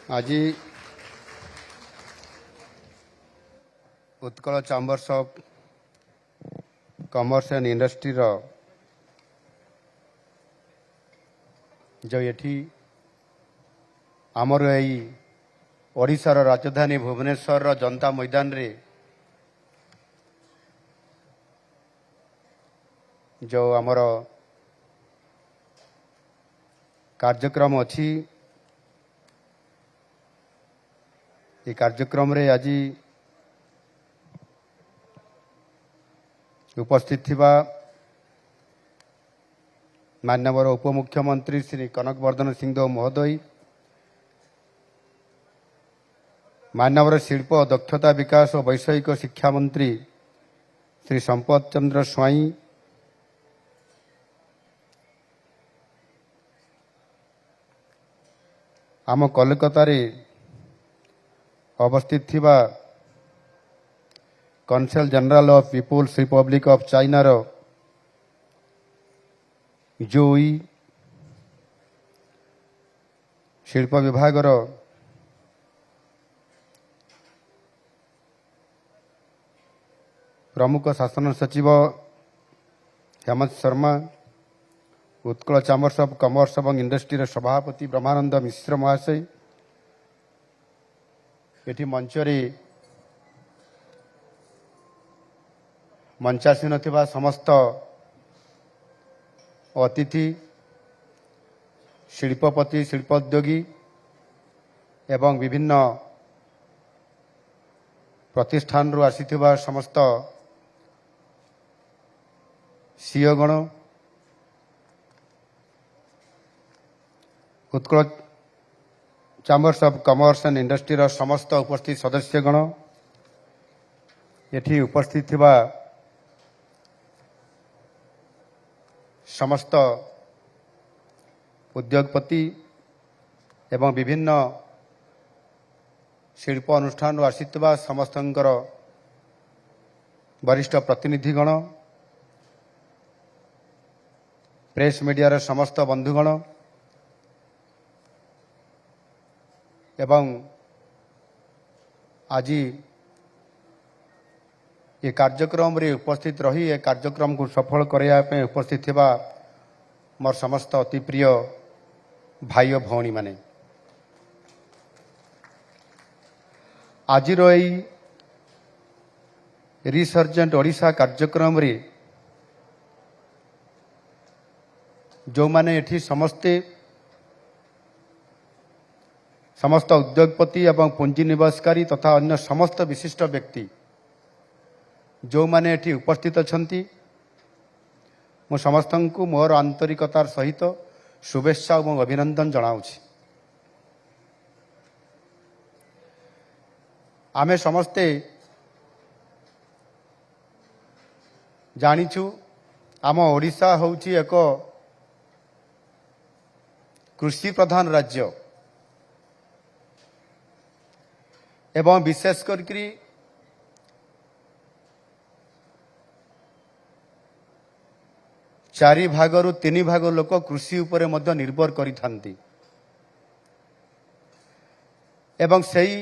आज Utkal chambers of commerce and industry जो ये आमर यही ओडिशार राजधानी भुवनेश्वर जनता मैदान रे जो आमर कार्यक्रम अच्छी ये कार्यक्रम रे आज उपस्थित थिबा माननीय उपमुख्यमंत्री श्री कनकवर्धन सिंहदेव महोदय, माननीय शिल्प दक्षता विकास और वैषयिक शिक्षा मंत्री श्री संपत चंद्र स्वाई, आम कोलकाता रे अवस्थित थिबा consul general of people's republic of China रो जोई शिल्प विभाग रो प्रमुख शासन सचिव Hemant Sharma, Utkal chambers of commerce एवं इंडस्ट्री सभापति ब्रह्मानंद मिश्र महाशय, ये मंचरे मंचासीन थिबा समस्त अतिथि, शिल्पपति, शिल्पोद्योगी एवं विभिन्न प्रतिष्ठान रु आसीथिबा समस्त सीओगण, Utkal chambers of commerce and industry समस्त उपस्थित सदस्यगण, ये उपस्थित थिबा समस्त उद्योगपति एवं विभिन्न शिल्प अनुष्ठान आसीथिबा समस्तंकर वरिष्ठ प्रतिनिधिगण, प्रेस मीडिया समस्त बंधुगण एवं आज ये कार्यक्रम रे उपस्थित रही ये कार्यक्रम को सफल करने उपस्थित थिबा मोर समस्त अति प्रिय भाई और भौणी माने, आज रिसर्जेंट ओडिशा कार्यक्रम रे जो माने एठी समस्त उद्योगपति एवं पुंजीनिवेशकारी तथा अन्य समस्त विशिष्ट व्यक्ति जो माने एठी उपस्थित अछंती, मु समस्त को मोर आंतरिकतार सहित शुभेच्छा और अभिनंदन जनाऊछि। आमे समस्ते जानिछु आम ओडिशा होउछि एक कृषि प्रधान राज्य एवं विशेष करके चारि भागरु 3 भाग लोक कृषि उपरे मध्य निर्भर करिथांती एवं सेही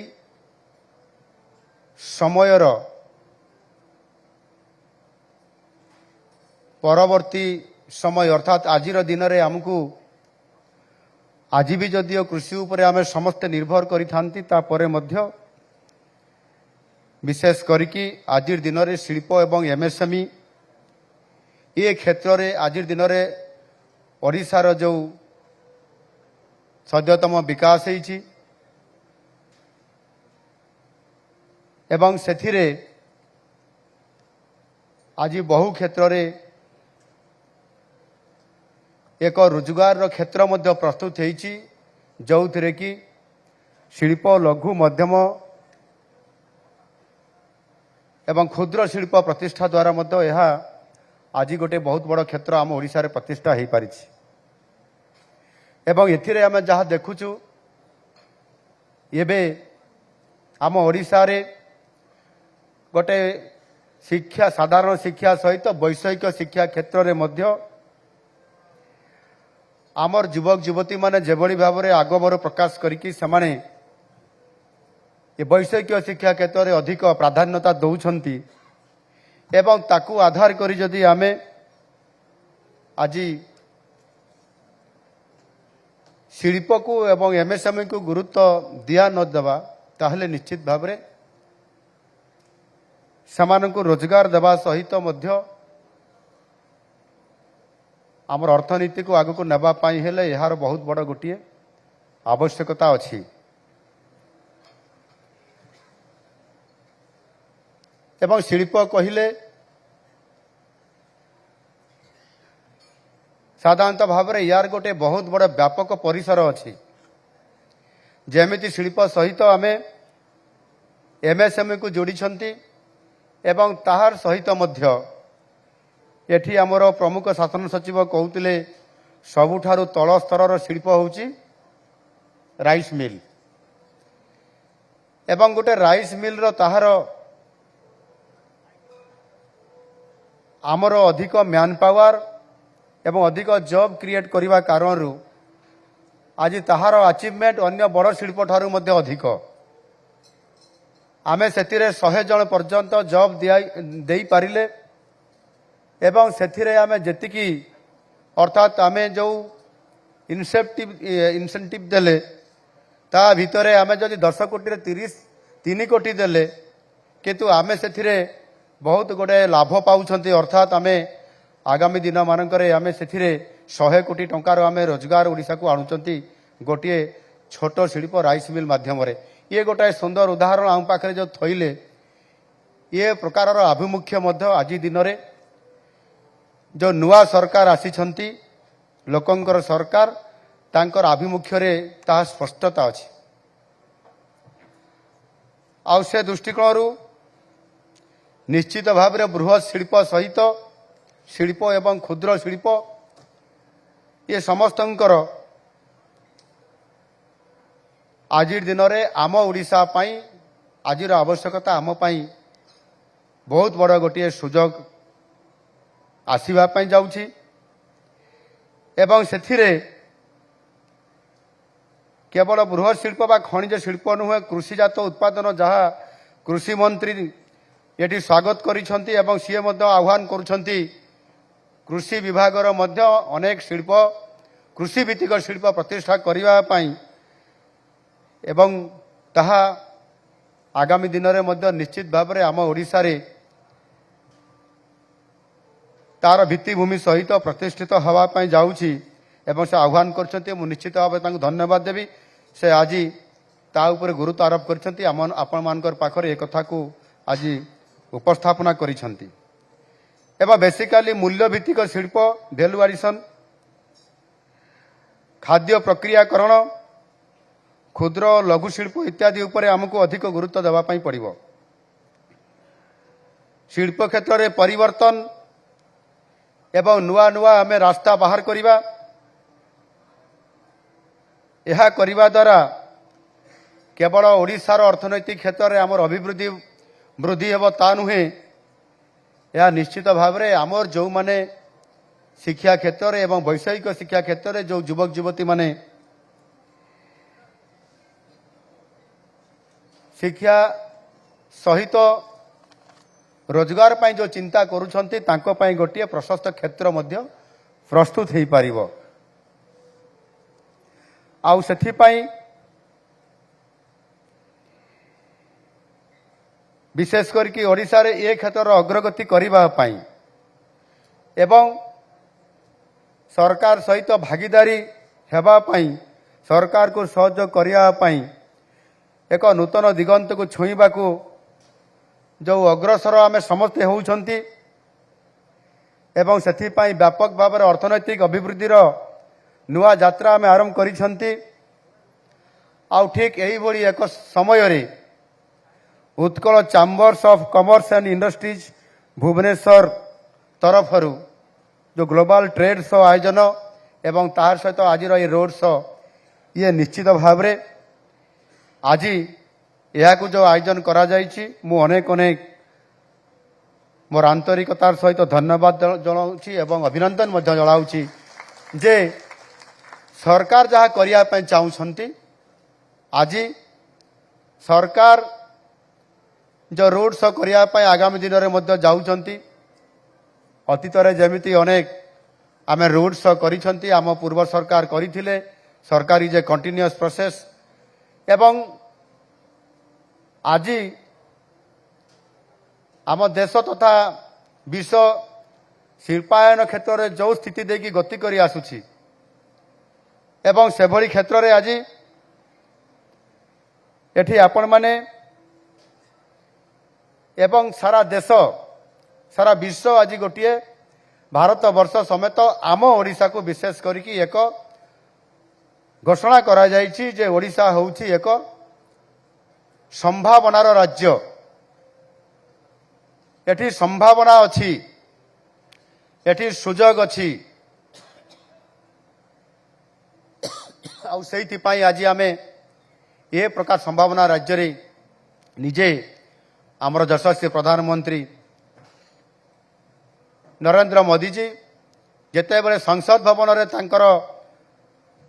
समयर परवर्ती समय अर्थात आजिर दिन रे हमकु आज भी जदियो कृषि उपरे आमे समस्त निर्भर करिथांती तापरे मध्य विशेष करिकी आजिर दिन रे शिल्प एवं एमएसएमई ये क्षेत्र रे आजिर दिन रे ओडिशार जो सद्यतम विकास होइछि एवं सेथिरे आज बहु क्षेत्र रे एक रोजगार क्षेत्र मध्य प्रस्तुत होइछि जोथिरे कि शिल्प लघु मध्यम एवं क्षुद्र शिल्प प्रतिष्ठा द्वारा मध्य यह आज गोटे बहुत बड़ क्षेत्र आम ओडिशा रे प्रतिष्ठा हो पारि एवं एथिरे आमे जहाँ देखुछु एबे आम ओडिशा रे गोटे शिक्षा साधारण शिक्षा सहित वैषयिक शिक्षा क्षेत्र रे मध्य आमर युवक युवती माने जेभली भाव में आगबर प्रकाश करिकी समाने ଏ ବୈଷୟିକ ଶିକ୍ଷା କ୍ଷେତ୍ରରେ ଅଧିକ ପ୍ରାଧାନ୍ୟତା ଦେଉଛନ୍ତି ଏବଂ ତାକୁ ଆଧାର କରି ଯଦି ଆମେ ଆଜି ଶିଳ୍ପକୁ ଏବଂ ଏମ୍ଏସ୍ଏମ୍ଇକୁ ଗୁରୁତ୍ୱ ଦିଆ ନ ଦେବା ତାହେଲେ ନିଶ୍ଚିତ ଭାବରେ ସେମାନଙ୍କୁ ରୋଜଗାର ଦେବା ସହିତ ମଧ୍ୟ ଆମର ଅର୍ଥନୀତିକୁ ଆଗକୁ ନେବା ପାଇଁ ହେଲେ ଏହାର ବହୁତ ବଡ଼ ଗୋଟିଏ ଆବଶ୍ୟକତା ଅଛି। ଏବଂ ଶିଳ୍ପ କହିଲେ ସାଧାରଣତଃ ଭାବରେ ୟାର ଗୋଟେ ବହୁତ ବଡ଼ ବ୍ୟାପକ ପରିସର ଅଛି। ଯେମିତି ଶିଳ୍ପ ସହିତ ଆମେ ଏମ୍ଏସ୍ଏମ୍ଇକୁ ଯୋଡ଼ିଛନ୍ତି ଏବଂ ତାହାର ସହିତ ମଧ୍ୟ ଏଠି ଆମର ପ୍ରମୁଖ ଶାସନ ସଚିବ କହୁଥିଲେ ସବୁଠାରୁ ତଳ ସ୍ତରର ଶିଳ୍ପ ହେଉଛି ରାଇସ୍ ମିଲ୍ ଏବଂ ଗୋଟେ ରାଇସ୍ ମିଲ୍ର ତାହାର ଆମର ଅଧିକ ମ୍ୟାନ୍ ପାୱାର ଏବଂ ଅଧିକ ଜବ୍ କ୍ରିଏଟ୍ କରିବା କାରଣରୁ ଆଜି ତାହାର ଆଚିଭମେଣ୍ଟ ଅନ୍ୟ ବଡ଼ ଶିଳ୍ପ ଠାରୁ ମଧ୍ୟ ଅଧିକ। ଆମେ ସେଥିରେ 100 ଜଣ ପର୍ଯ୍ୟନ୍ତ ଜବ୍ ଦେଇପାରିଲେ ଏବଂ ସେଥିରେ ଆମେ ଯେତିକି ଅର୍ଥାତ୍ ଆମେ ଯେଉଁ ଇନସେଣ୍ଟିଭ୍ ଦେଲେ ତା ଭିତରେ ଆମେ ଯଦି 10 କୋଟିରେ 3 କୋଟି ଦେଲେ କିନ୍ତୁ ଆମେ ସେଥିରେ ବହୁତ ଗୁଡ଼ିଏ ଲାଭ ପାଉଛନ୍ତି ଅର୍ଥାତ୍ ଆମେ ଆଗାମୀ ଦିନମାନଙ୍କରେ ଆମେ ସେଥିରେ 100 କୋଟି ଟଙ୍କାର ଆମେ ରୋଜଗାର ଓଡ଼ିଶାକୁ ଆଣୁଛନ୍ତି ଗୋଟିଏ ଛୋଟ ଶିଳ୍ପ ରାଇସ୍ ମିଲ୍ ମାଧ୍ୟମରେ। ଇଏ ଗୋଟାଏ ସୁନ୍ଦର ଉଦାହରଣ ଆମ ପାଖରେ ଯେଉଁ ଥୋଇଲେ ଏ ପ୍ରକାରର ଆଭିମୁଖ୍ୟ ମଧ୍ୟ ଆଜି ଦିନରେ ଯେଉଁ ନୂଆ ସରକାର ଆସିଛନ୍ତି ଲୋକଙ୍କର ସରକାର ତାଙ୍କର ଆଭିମୁଖ୍ୟରେ ତାହା ସ୍ପଷ୍ଟତା ଅଛି। ଆଉ ସେ ଦୃଷ୍ଟିକୋଣରୁ ନିଶ୍ଚିତ ଭାବରେ ବୃହତ୍ ଶିଳ୍ପ ସହିତ ଶିଳ୍ପ ଏବଂ କ୍ଷୁଦ୍ର ଶିଳ୍ପ ଏ ସମସ୍ତଙ୍କର ଆଜିର ଦିନରେ ଆମ ଓଡ଼ିଶା ପାଇଁ ଆଜିର ଆବଶ୍ୟକତା ଆମ ପାଇଁ ବହୁତ ବଡ଼ ଗୋଟିଏ ସୁଯୋଗ ଆସିବା ପାଇଁ ଯାଉଛି ଏବଂ ସେଥିରେ କେବଳ ବୃହତ୍ ଶିଳ୍ପ ବା ଖଣିଜ ଶିଳ୍ପ ନୁହେଁ କୃଷିଜାତ ଉତ୍ପାଦନ ଯାହା କୃଷିମନ୍ତ୍ରୀ ଏଠି ସ୍ୱାଗତ କରିଛନ୍ତି ଏବଂ ସିଏ ମଧ୍ୟ ଆହ୍ୱାନ କରୁଛନ୍ତି କୃଷି ବିଭାଗର ମଧ୍ୟ ଅନେକ ଶିଳ୍ପ କୃଷିଭିତ୍ତିକ ଶିଳ୍ପ ପ୍ରତିଷ୍ଠା କରିବା ପାଇଁ ଏବଂ ତାହା ଆଗାମୀ ଦିନରେ ମଧ୍ୟ ନିଶ୍ଚିତ ଭାବରେ ଆମ ଓଡ଼ିଶାରେ ତାର ଭିତ୍ତିଭୂମି ସହିତ ପ୍ରତିଷ୍ଠିତ ହେବା ପାଇଁ ଯାଉଛି ଏବଂ ସେ ଆହ୍ୱାନ କରିଛନ୍ତି। ମୁଁ ନିଶ୍ଚିତ ଭାବରେ ତାଙ୍କୁ ଧନ୍ୟବାଦ ଦେବି। ସେ ଆଜି ତା ଉପରେ ଗୁରୁତ୍ୱ ଆରୋପ କରିଛନ୍ତି ଆପଣମାନଙ୍କର ପାଖରେ ଏ କଥାକୁ ଆଜି ଉପସ୍ଥାପନା କରିଛନ୍ତି। ଏବଂ ବେସିକାଲି ମୂଲ୍ୟଭିତ୍ତିକ ଶିଳ୍ପ ଭ୍ୟାଲୁ ଆଡିସନ୍ ଖାଦ୍ୟ ପ୍ରକ୍ରିୟାକରଣ କ୍ଷୁଦ୍ର ଲଘୁ ଶିଳ୍ପ ଇତ୍ୟାଦି ଉପରେ ଆମକୁ ଅଧିକ ଗୁରୁତ୍ୱ ଦେବା ପାଇଁ ପଡ଼ିବ। ଶିଳ୍ପ କ୍ଷେତ୍ରରେ ପରିବର୍ତ୍ତନ ଏବଂ ନୂଆ ନୂଆ ଆମେ ରାସ୍ତା ବାହାର କରିବା ଏହା କରିବା ଦ୍ୱାରା କେବଳ ଓଡ଼ିଶାର ଅର୍ଥନୈତିକ କ୍ଷେତ୍ରରେ ଆମର ଅଭିବୃଦ୍ଧି ବୃଦ୍ଧି ହେବ ତା ନୁହେଁ ଏହା ନିଶ୍ଚିତ ଭାବରେ ଆମର ଯେଉଁମାନେ ଶିକ୍ଷା କ୍ଷେତ୍ରରେ ଏବଂ ବୈଷୟିକ ଶିକ୍ଷା କ୍ଷେତ୍ରରେ ଯେଉଁ ଯୁବକ ଯୁବତୀମାନେ ଶିକ୍ଷା ସହିତ ରୋଜଗାର ପାଇଁ ଯେଉଁ ଚିନ୍ତା କରୁଛନ୍ତି ତାଙ୍କ ପାଇଁ ଗୋଟିଏ ପ୍ରଶସ୍ତ କ୍ଷେତ୍ର ମଧ୍ୟ ପ୍ରସ୍ତୁତ ହୋଇପାରିବ। ଆଉ ସେଥିପାଇଁ ବିଶେଷ କରିକି ଓଡ଼ିଶାରେ ଏ କ୍ଷେତ୍ରର ଅଗ୍ରଗତି କରିବା ପାଇଁ ଏବଂ ସରକାର ସହିତ ଭାଗିଦାରୀ ହେବା ପାଇଁ ସରକାରକୁ ସହଯୋଗ କରିବା ପାଇଁ ଏକ ନୂତନ ଦିଗନ୍ତକୁ ଛୁଇଁବାକୁ ଯେଉଁ ଅଗ୍ରସର ଆମେ ସମସ୍ତେ ହେଉଛନ୍ତି ଏବଂ ସେଥିପାଇଁ ବ୍ୟାପକ ଭାବରେ ଅର୍ଥନୈତିକ ଅଭିବୃଦ୍ଧିର ନୂଆ ଯାତ୍ରା ଆମେ ଆରମ୍ଭ କରିଛନ୍ତି। ଆଉ ଠିକ୍ ଏହିଭଳି ଏକ ସମୟରେ Utkal chambers of commerce and industries Bhubaneswar ତରଫରୁ ଯେଉଁ ଗ୍ଲୋବାଲ ଟ୍ରେଡ୍ ଶୋ ଆୟୋଜନ ଏବଂ ତାହାର ସହିତ ଆଜିର ଏ ରୋଡ୍ ଶୋ ଇଏ ନିଶ୍ଚିତ ଭାବରେ ଆଜି ଏହାକୁ ଯେଉଁ ଆୟୋଜନ କରାଯାଇଛି ମୁଁ ଅନେକ ମୋର ଆନ୍ତରିକତାର ସହିତ ଧନ୍ୟବାଦ ଜଣାଉଛି ଏବଂ ଅଭିନନ୍ଦନ ମଧ୍ୟ ଜଣାଉଛି ଯେ ସରକାର ଯାହା କରିବା ପାଇଁ ଚାହୁଁଛନ୍ତି ଆଜି सरकार जो रोड शो करने आगामी दिन में जाऊँगी अतीत जमी अनेक आम रोड शो करी आम पूर्व सरकार करथिले सरकार इज ए कंटिन्यूअस प्रोसेस एवं आज आम देश तथा विश्व शिल्पायन क्षेत्र में जो स्थिति देखी गति करी आसुछि एवं से भली क्षेत्र में आज एठी आपण माने एवं सारा देश सारा विश्व आज गोटे भारत वर्ष समेत आम ओडिशा को विशेष करिकी एक घोषणा करा जायछि जे ओडिशा होउछि एक संभावनार राज्य एठी संभावना अछि एठी सुजोग अछि आउ सेहिति पई आज आमे ए प्रकार संभावना राज्य रे निजे आमर यशस्वी प्रधानमंत्री नरेंद्र मोदी जी जेते बेले संसद भवन रे तांकर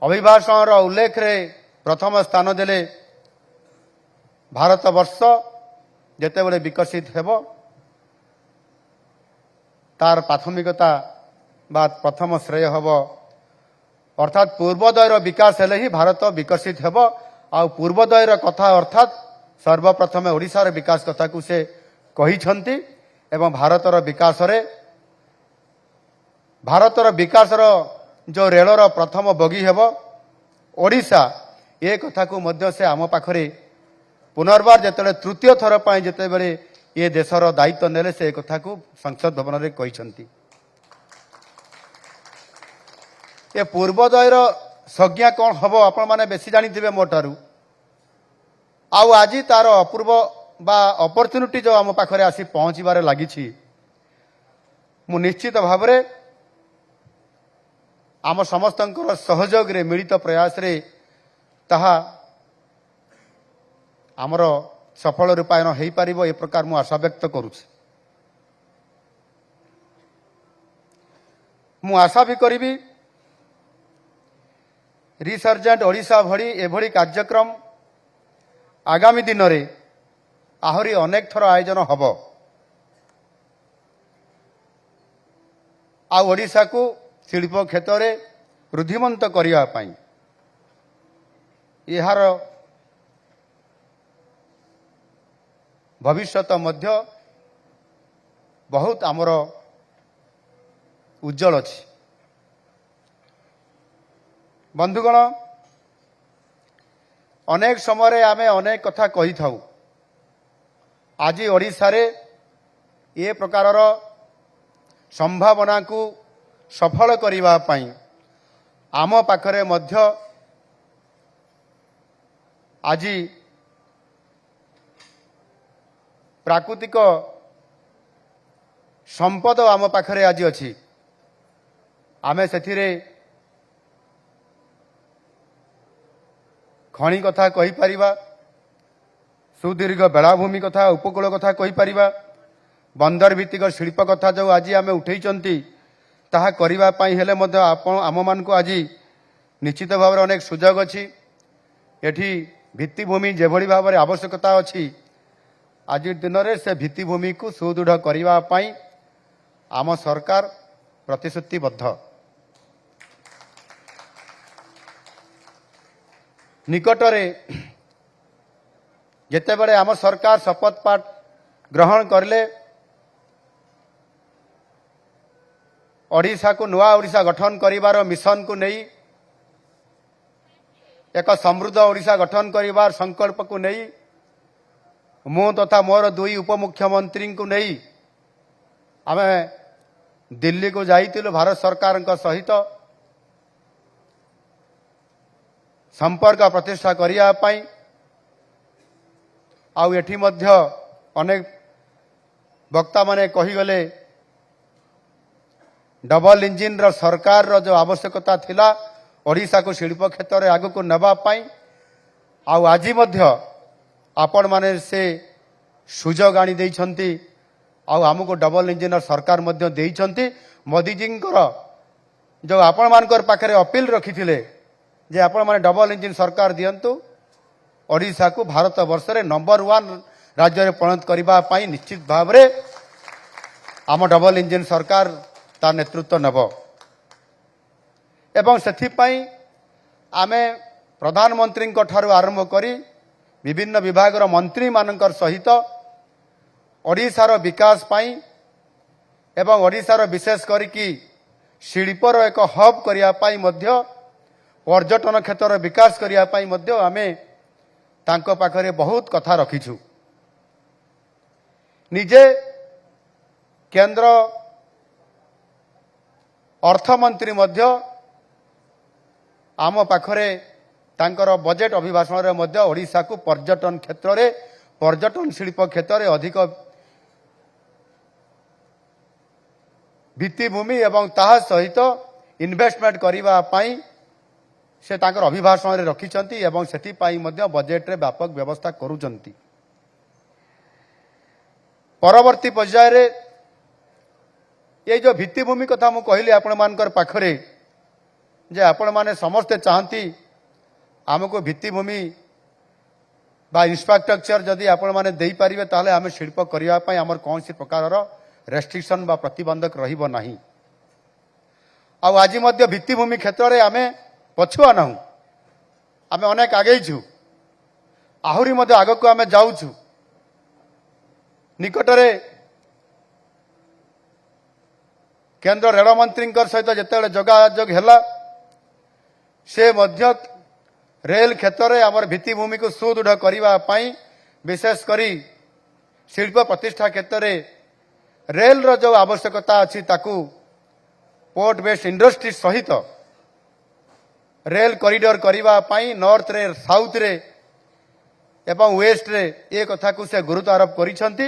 अभिभाषण उल्लेख रे प्रथम स्थान देले भारत वर्ष जेते बेले विकसित हेबो तार प्राथमिकता बा प्रथम श्रेय हेबो अर्थात पूर्वोदयर विकास हेले ही भारत विकसित हेबो आ पूर्वोदयर कथा अर्थात सर्वप्रथम ओडिशार विकास कथा को से कहिछंती एवं भारतर विकासर जो रेलर प्रथम बगी हेबो ओडिशा ए कथा को मध्य से आम पाखरे पुनर्बार जेतेबेले तृतीय थर पाई जेतेबेले ये देशर दायित्व नेले से कथा को संसद भवन में कहिछंती ये पूर्वोदयर संज्ञा कौन हम आपण मैंने बेसी जानी मोटारू आउ आज तार अपूर्व बा अपॉर्चुनिटी जो आम पाखरे आसी पहुँचबार लगी मु निश्चित भाव में आम समस्त सहयोग रे मिलित प्रयास रे ताहा आमर सफल रूपायन हो पार ए प्रकार मु आशा व्यक्त करुछि मु आशा भी करी रिसर्जेंट ओडिशा भली एभली कार्यक्रम आगामी दिन में आहरी अनेक थर आयोजन हब आ ओडिशा को शिल्प क्षेत्र में वृद्धिमंत करने यार भविष्यत मध्य बहुत आमर उज्जवल अछि बंधुगण अनेक समय आमे अनेक कथा कही थाउ आज ओडिशा रे ए प्रकारर संभावना को सफल करिबा पई आम पाखरे मध्य आज प्राकृतिक संपद आम पाखरे आज अछि आमे सेथिरे खणी कथा कही परिबा सुदीर्घ बेलाभूमि कथा उपकूल कथा कही परिबा बंदर भित्तिक शिल्प कथा जो आज आमे उठेइचंती ताहा करिबा पई हेले मध्य आपण आम मान को आज निश्चित भाव अनेक सुजोग अछि एठी भित्तिभूमि जेभली भाव में आवश्यकता अछि आज दिन में से भित्तिभूमि को सुदृढ़ करिबा पई आम सरकार प्रतिश्रुतिबद्ध निकटरे जेते बड़े आम सरकार शपथ पाठ ग्रहण करले ओडिशा को नुआ ओडिशा गठन करिवार मिशन को नहीं एक समृद्ध ओडिशा गठन करिवार संकल्प को नहीं मु तथा मोर दुई उपमुख्यमंत्री को नहीं आम दिल्ली को जाइतिलु भारत सरकार सहित संपर्क प्रतिष्ठा करिया पाई आउ एठी मध्य अनेक वक्ता माने कहीगले डबल इंजिन रो सरकार रो जो आवश्यकता थिला ओडिशा को शिल्प क्षेत्र में आगु को नबा पाई आउ आज मध्य आपण माने से सुजोग आनी देइछंती आउ हमको डबल इंजिन सरकार मध्य देइछंती मोदी जी जो आपण मानकर पाखरे अपील रखी जे आपण माने डबल इंजिन सरकार दियंतु ओडिशा को भारत वर्ष रे नंबर 1 राज्य रे परिणत करबा पई निश्चित भाव रे आम डबल इंजन सरकार ता नेतृत्व नेब एवं सेथि पई आमे प्रधानमंत्री ठारू आरंभ करी विभिन्न विभाग मंत्री मानकर सहित ओडिशार विकास पाई एवं ओडिशार विशेष करिकी शिल्पर एक हब करिया पाई मध्य पर्यटन क्षेत्र विकास करिया पाई मध्य आमे तांको पाखरे बहुत कथा रखिछु। निजे केंद्र अर्थमंत्री मध्य आम पाखरे तांकर बजेट अभिभाषण रे मध्य ओडिशा को पर्यटन क्षेत्र रे पर्यटन शिल्प क्षेत्र रे अधिक भित्तिभूमि एवं ताहा सहित इन्वेस्टमेंट करिबा पाई से तांकर अभिभाषण रे रखिछंती एवं सेथि पाई मध्य बजेट रे व्यापक व्यवस्था करूछंती। परवर्ती पर्याय रे ये जो भित्तिभूमि कथा मु कहली आपण मानकर पाखरे जे आपण माने समस्ते चाहती आमको भित्तिभूमि बा इंफ्रास्ट्रक्चर जदि आपण माने देई परिबे ताले आमे शिल्प करिया पई हमर कोनसी प्रकार रेस्ट्रिक्शन बा प्रतिबंधक रहिबो नाही। आ आज मध्य भित्तिभूमि क्षेत्र रे आमे पछुआ नाहु आमे अनेक आगे छु आहुरी मध्य आग को आमे जाउछु। निकट रे केंद्र रेल मंत्री सहित जेतेबेले जोगाजोग हैला से मध्य रेल क्षेत्र में आमर भित्तिभूमि को सुदृढ़ करने विशेष करी शिल्प प्रतिष्ठा क्षेत्र में रेल रो जो आवश्यकता अच्छी ताकू पोर्ट बेस्ड इंडस्ट्री सहित रेल कॉरिडोर करने नॉर्थ रे साउथ रे एवं वेस्ट रे ये कथा को से गुरुत्व आरोप करिसंती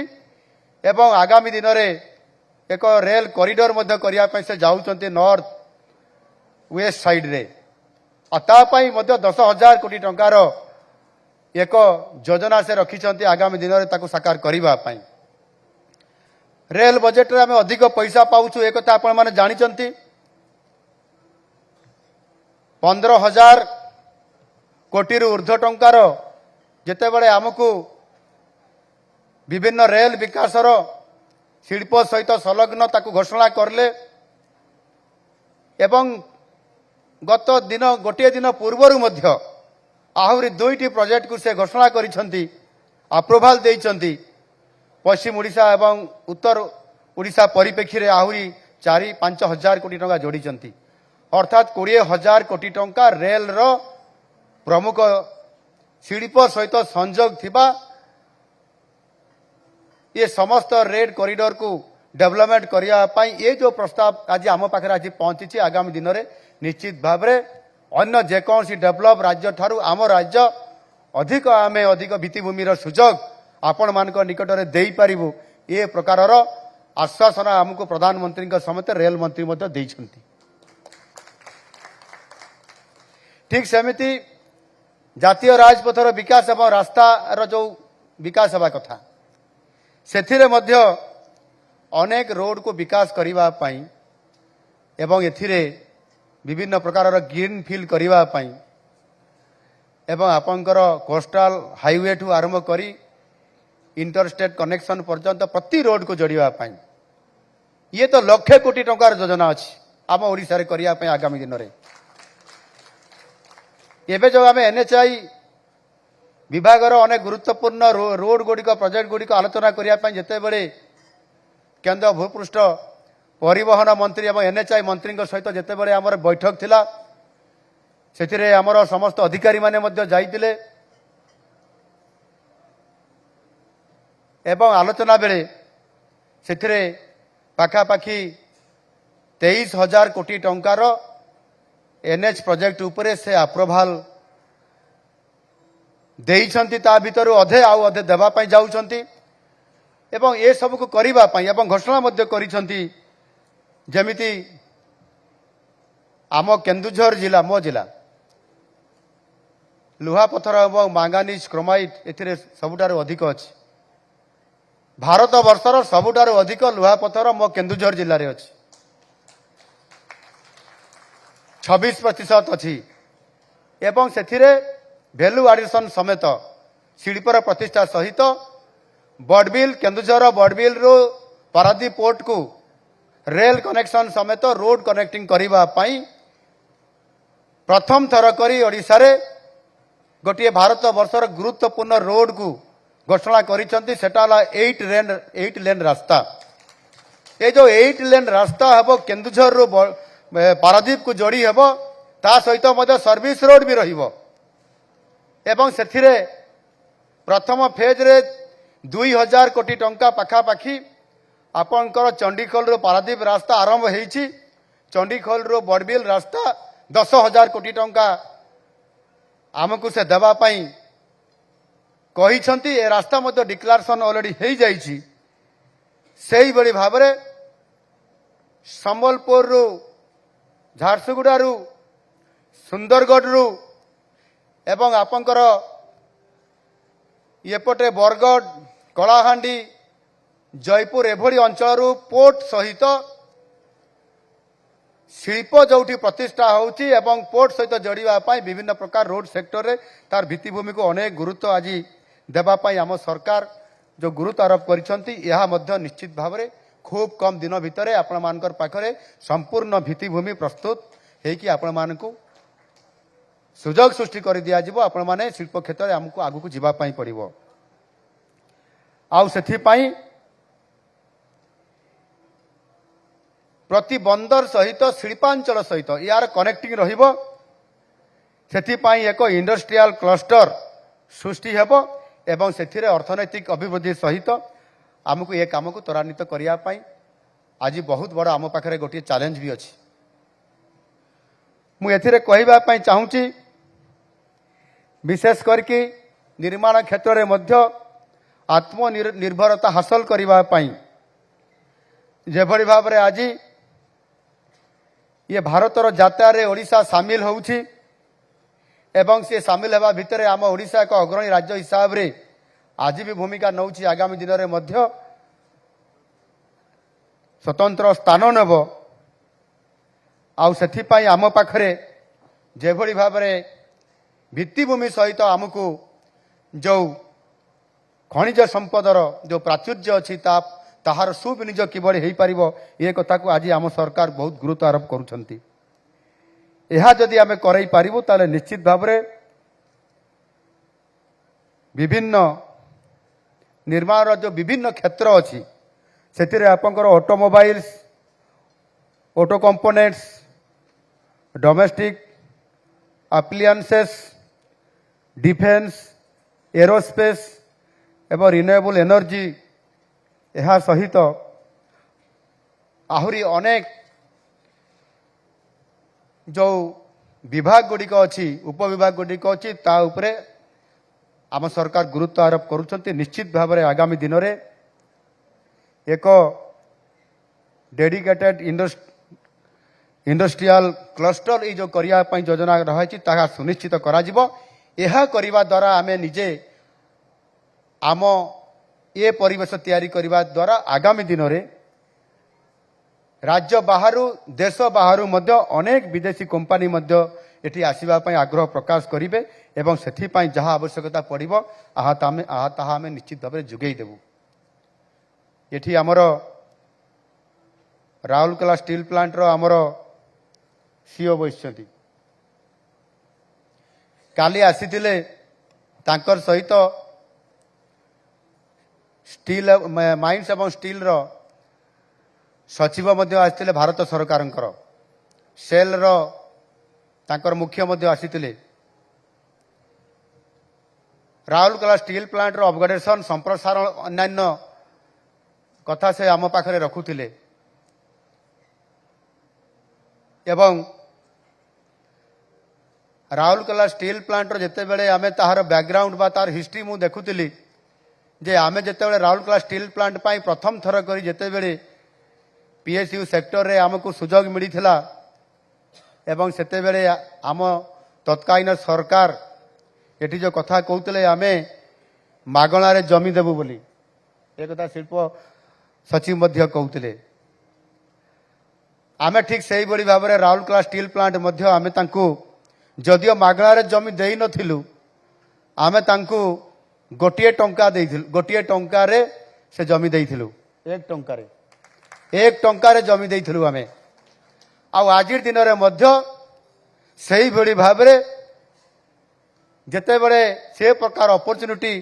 एवं आगामी दिन रे एक रेल कॉरिडोर मध्य करने से जाउचंती नॉर्थ वेस्ट साइड रे अतापाई मध्य 10,000 कोटी टंकार एक योजना से रखिछंती आगामी दिन में ताकू साकार करिबा पाई। रेल बजेट रे हमें अधिक पैसा पाउछु एक कथा आपण माने जानिचंती 15,000 कोटी रु ऊर्ध्व टंकार जेतेबेले आमको विभिन्न रेल विकासर शिल्प सहित संलग्न ताकू घोषणा करले एवं गत दिन गोटे दिन पूर्वर मध्य आहुरी 2टी प्रोजेक्ट को से घोषणा करिसंती अप्रूवाल देइसंती पश्चिम ओडिशा एवं उत्तर ओडिशा परिप्रेक्षी रे आहुरी 4-5 हजार कोटी टंका जोड़ीचंती अर्थात 20,000 कोटी टंका रेल रो प्रमुख शिल्प सहित संयोग थिबा ये समस्त रेल कॉरिडोर को डेवलपमेंट करिया पाई ये जो प्रस्ताव आज आम पाखरे आज पहुंची आगामी दिन में निश्चित भाव में अन्य जेकोसी डेवलप राज्य ठारू आम राज्य अधिक आमे अधिक भित्तिभूमिर सुजोग आपण मानक निकट में दे पारिबु ए प्रकार आश्वासन आमको प्रधानमंत्री समेत रेल मंत्री मध्य देइछंती। ठीक सेमिति जातीय राजपथर विकास एवं रास्तार जो विकास हेबा कथा सेथिरे मध्य अनेक रोड को विकास करिबा पाई एवं एथिरे विभिन्न प्रकार ग्रीन फील्ड करिबा पाई एवं आपंकर कोस्टल हाईवे ठू आरंभ करी इंटरस्टेट कनेक्शन पर्यंत प्रति रोड को जोड़िबा पाई ये तो लक्षे कोटी टंकार योजना अच्छी आम ओडिशा रे करिया पाई आगामी दिन रे एबे जो आम एनएचआई विभागर अनेक गुरुत्वपूर्ण रोड गुड़िक प्रोजेक्ट गुड़िक आलोचना करने जितेबले केंद्र भूपृष्ठ परिवहन मंत्री और एनएचआई मंत्री सहित जितेबले आमर बैठक थिला से आमर समस्त अधिकारी माने मध्य जाइतिले एवं आलोचना बेले से पाखापाखि 23,000 कोटी टंकार एनएच प्रोजेक्ट उपरे से अप्रूवाल देइछंती ता भितर अधे आउ अधे देबा पई जाउछंती एवं ए सब को करिबा पई एवं घोषणा मध्य करिछंती जेमिति आम केन्दुझर जिला मो जिला लुहा पथर एवं मांगानीज क्रोमाइट एथिरे सबुठारु अधिक अछि भारत वर्षर सबुठारु अधिक लुहा पथर मो केन्दुझर जिल्ला रे अछि 26% अछि एवं सेथिरे भैल्यू एडिशन समेत शिल्पर प्रतिष्ठा सहित बड़बिल केन्दुझर बड़बिल रु पारादीप पोर्ट को रेल कनेक्शन समेत रोड कनेक्टिंग करने प्रथम थर करी ओडिशा रे गोटे भारत वर्षर गुरुत्वपूर्ण रोड को घोषणा करिसेंती सेटा 8 लेन रास्ता। ये जो 8 लेन रास्ता हम केन्दुझर रु पारादीप को जोड़ी हेब ता सहित मध्य सर्विस रोड भी रहिबो एवं सेथिरे प्रथम फेज रे 2000 कोटी टंका पाखापाखि आपणकर चंडीखोल रु पारादीप रास्ता आरंभ होईछि। चंडीखोल रु बड़बिल रास्ता 10,000 कोटी टंका आमको से देवा पाई कहिसंती। ए रास्ता मध्य डिक्लेरेशन ऑलरेडी हो जाइछि। सेही बड़ी भाव रे संबलपुर रु झारसुगुड़ा रु सुंदरगढ़ रु एवं आपंकर एपटे बरगढ़ कलाहांडी जयपुर एभली अंचल पोर्ट सहित शिल्प जोठी प्रतिष्ठा होउची एवं पोर्ट सहित जोड़िबा पाई विभिन्न प्रकार रोड सेक्टर रे तार भित्तिभूमि को अनेक गुरुत्व आज देबा पाई आम सरकार जो गुरुत्व आरोप करिसंती यह मध्य निश्चित भाव रे खूब कम दिन भितर आपण मानकर पाखरे संपूर्ण भित्तिभूमि प्रस्तुत हेकि आपण मानकु सुजोग सृष्टि कर दिया जिवो। आपण माने शिल्प क्षेत्र में आमको आगु को जीवा पाई पड़िबो। आउ सेथि पाई प्रति बंदर सहित शिल्पांचल सहित यार कनेक्टिंग रहिबो। सेथि पाई एक इंडस्ट्रियल क्लस्टर सृष्टि हेबो एवं सेथिरे अर्थनैतिक अभिवृद्धि सहित आमको ये काम को त्वरान्वित करिया पाई आज बहुत बड़ आम पाखरे गोटे चैलेंज भी अछि। मु एथिरे कहबा पाई चाहूची विशेष करके निर्माण क्षेत्र में मध्य आत्मनिर्भरता हासिल करबा पाई जेभली भाव रे आज ये भारतर जात्रा रे ओडिशा सामिल होउछि एवं से सामिल हेबा भितरे आम ओडिशा एक अग्रणी राज्य हिसाब रे आज भी भूमिका नौछि। आगामी दिन में मध्य स्वतंत्र स्थान नेब आउ सेथि पाई आम पाखरे जेभली भाव रे भित्तिभूमि सहित आमको जो खनिज संपदर जो प्राचुर्य अच्छी ताहार सुविनिज किभଳି ହେଇପାରିବ ये कथा को आज आम सरकार बहुत गुरुत्व आरोप करुछंती। यह जदि आम करई पारिबु ताले निश्चित भाव रे विभिन्न निर्माण जो विभिन्न क्षेत्र अच्छी से आपंकर automobiles auto components domestic appliances defence aerospace एवं रिन्यूएबल एनर्जी यह सहित आहुरी अनेक जो विभाग गुड़िक अच्छी उपविभाग गुड़िक अच्छी ता उपरे आम सरकार गुरुत्व आरोप करुछंती। निश्चित भाव में आगामी दिन में एक डेडिकेटेड इंडस्ट्रियल क्लस्टर ये जो करिया पई योजना रही ताहा सुनिश्चित करा जिवो। यह करिवा द्वारा आमे निजे आम ये परिवेश तैयारी करने द्वारा आगामी दिन में राज्य बाहर देश बाहर अनेक विदेशी कंपनी एठी आसीबा पई आग्रह प्रकाश करिवे एवं सेथि पई जहाँ आवश्यकता पड़िबो ताहा आमे निश्चित भाव में जोगई देबु। एठी आमर राउरकेला स्टील प्लांट रो आमर सीओ बसिछंती काली आसीथिले तांकर सहित स्टील माइंस एवं स्टील रो सचिव मध्य आसीथिले भारत सरकारंकर सेल रो तांकर मुख्य मध्य आसीथिले राउरकेला स्टील प्लांट रो अपग्रेडेशन संप्रसारण अन्यान्य कथा से आम पाखरे रखुथिले एवं राउरकेला स्टील प्लांट रो जेते बेले आमे ताहार बैकग्राउंड बा तार हिस्ट्री मु देखुथिली जे आमे जेते बेले राउरकेला स्टील प्लांट पाई प्रथम थर करी जेते बेले पीएसयू सेक्टर रे आमको सुजोग मिलिथिला एवं सेते बेले आम तत्कालीन सरकार एटी जो कथा कहते आमे मागणा रे जमी देबु बोली एक कथा शिल्प सचिव मध्य कहते आमे ठीक सही बड़ी भाव में राउरकेला स्टील प्लांट मध्य आमे तांको जदियो मागणा रे जमी देई नथिलु आमे तांको गोटे टंका गोटे टंकारे से जमी देइथिलु एक टंकारे जमी देइथिलु आमे आज दिन में सही भली भाव जिते बड़े से प्रकार अपॉर्चुनिटी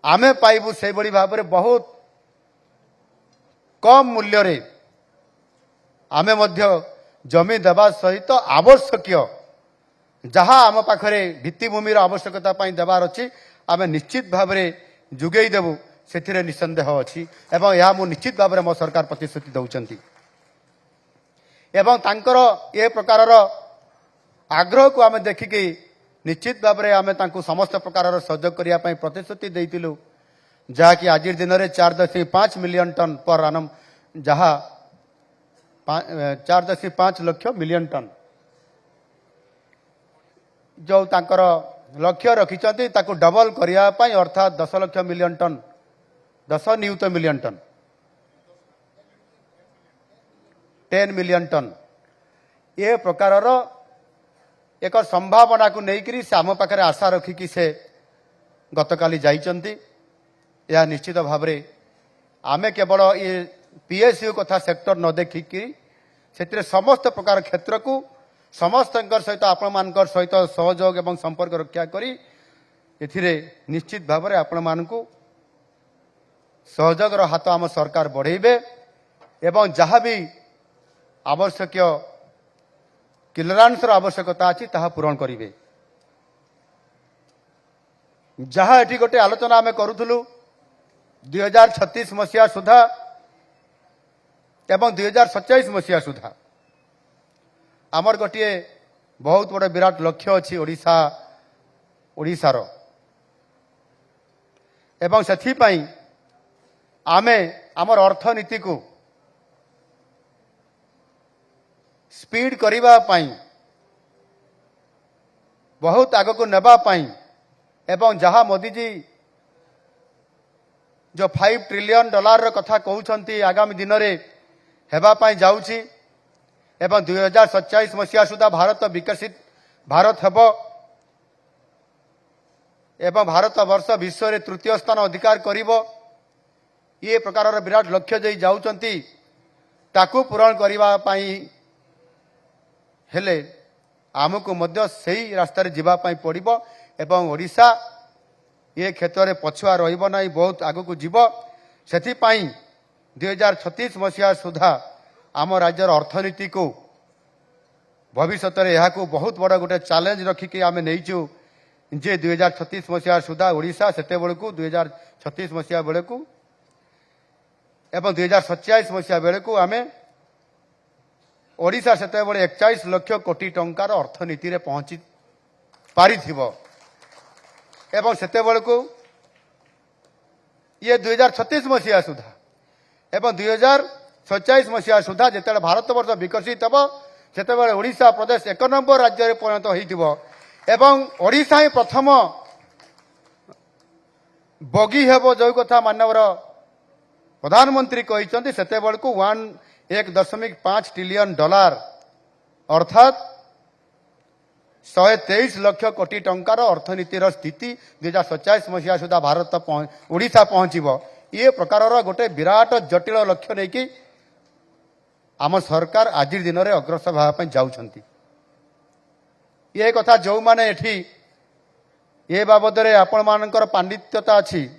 आमे पाइबू से भली भाव बहुत कम मूल्य रे आमे मध्य जमी देवा सहित आवश्यक जहाँ आम पाखरे भित्तिभूमि आवश्यकता देवार अच्छी आमे निश्चित भाव जुगई देबू से निसंदेह अच्छी एवं यह मु निश्चित भाव मो सरकार प्रतिश्रुति दौरान एवं तांकर ए प्रकार आग्रह को आमे देखिकी निश्चित भाव आमे तांको समस्त प्रकार सहयोग करने प्रतिश्रुति देइतिलु जहाँकि आज दिन में 4.5 मिलियन टन पर आनम जहाँ 4.5 लाख मिलियन टन जो तांकर लक्ष्य रखिछन्ति ताको डबल करिया पई अर्थात 10 लाख मिलियन टन 10 नियुत मिलियन टन 10 मिलियन टन ए प्रकार एक संभावना को लेकर से आम पाखे आशा रखिकी से गतकाली जाइछन्ति यह निश्चित भाव आमे केवल ये पीएसयू कथा सेक्टर न देखिकी से समस्त प्रकार क्षेत्र को समस्त सहित आपण मान सहित सहयोग एवं संपर्क रक्षा करी एथिरे निश्चित भाव आपण मानकु सहयोग हाथ आम सरकार बढ़ेबे एवं जहाँ भी आवश्यक क्लियरेंस आवश्यकता अच्छी ताहा पूरण करेंगे जहाँ एटी गोटे आलोचना आम करूँ 2036 मसीहा सुधा एवं 2047 मसीहा सुधा आमर गोटे बहुत बड़े विराट लक्ष्य अच्छी ओडिशार एवं से आमे आमर अर्थनीति को स्पीड करबा पाई बहुत आग को नेबा पाई एवं जहाँ मोदी जी जो $5 ट्रिलियन कथा कहउछंती आगामी दिन में हेबा पाई जाउछि एवं 2047 मसीहा सुधा भारत विकसित भारत हेब एवं भारत वर्ष विश्व में तृतीय स्थान अधिकार करिबो ये प्रकार विराट लक्ष्य जे जाउछंती ताकू पूरण करबा पाई हेले आमको मध्य सही रास्ता जीवा पड़ो एवं ओडिशा ये क्षेत्र में पछुआ रहिबो नाही बहुत आगको जीव से 2036 मसीहा सुधा आम राज्यर अर्थनीति को भविष्य में यह बहुत बड़ा गोटे चैलेंज रखिकी आम नहींचु जे 2036 मसीहा सुधा ओडिशा सेते बेलू 2036 मसीहा बेलू एवं 2047 मसीहा बेलू आम ओडिशा से 41 लाख कोटी टंकार अर्थनीति रे पहुंची पारि एवं सेते बेलू ये 2036 मसीहा सुधा एवं 2047 मसीहा सुधा जिते भारत वर्ष विकसित हम से ओडिशा प्रदेश 1 नंबर राज्य में परिणत होइतिबो ओडिशा ही प्रथम बगी हेबो जो कथा मानवर प्रधानमंत्री कहते सेते बेलू 1.5 ट्रिलियन डॉलर अर्थात 123 लाख कोटी टंकार अर्थनीतिर स्थिति 2047 मसीहा सुधा भारत ओडिशा पहुंचब ये प्रकार गोटे विराट जटिल लक्ष्य नहीं कि आम सरकार आज दिन में अग्रसर भाव जाउछंती ये कथा जो माने एठी ये बाबद में आपण मानकर पांडित्यता अच्छी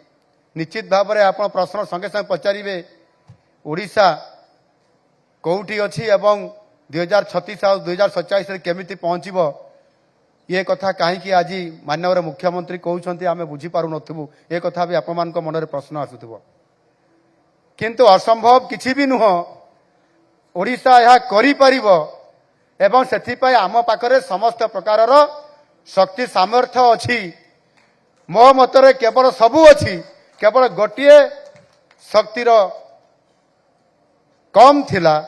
निश्चित भाव में आप प्रश्न संगे संगे पचारे ओडिशा कौटी अच्छी एवं 2036 और 2047 केमिति पहुंचब ये कथा कहीं आज माननीय मुख्यमंत्री कहते आम बुझीपार नथुबु ये कथा भी आप मन में प्रश्न आसुव किंतु असंभव किसी भी नुह ओडिशा यह करिपारिबो एवं सेथिपाई आम पाखरे समस्त प्रकार शक्ति सामर्थ्य अच्छी मो मतरे केवल सबू अच्छी केवल गोटे शक्तिर कम थिला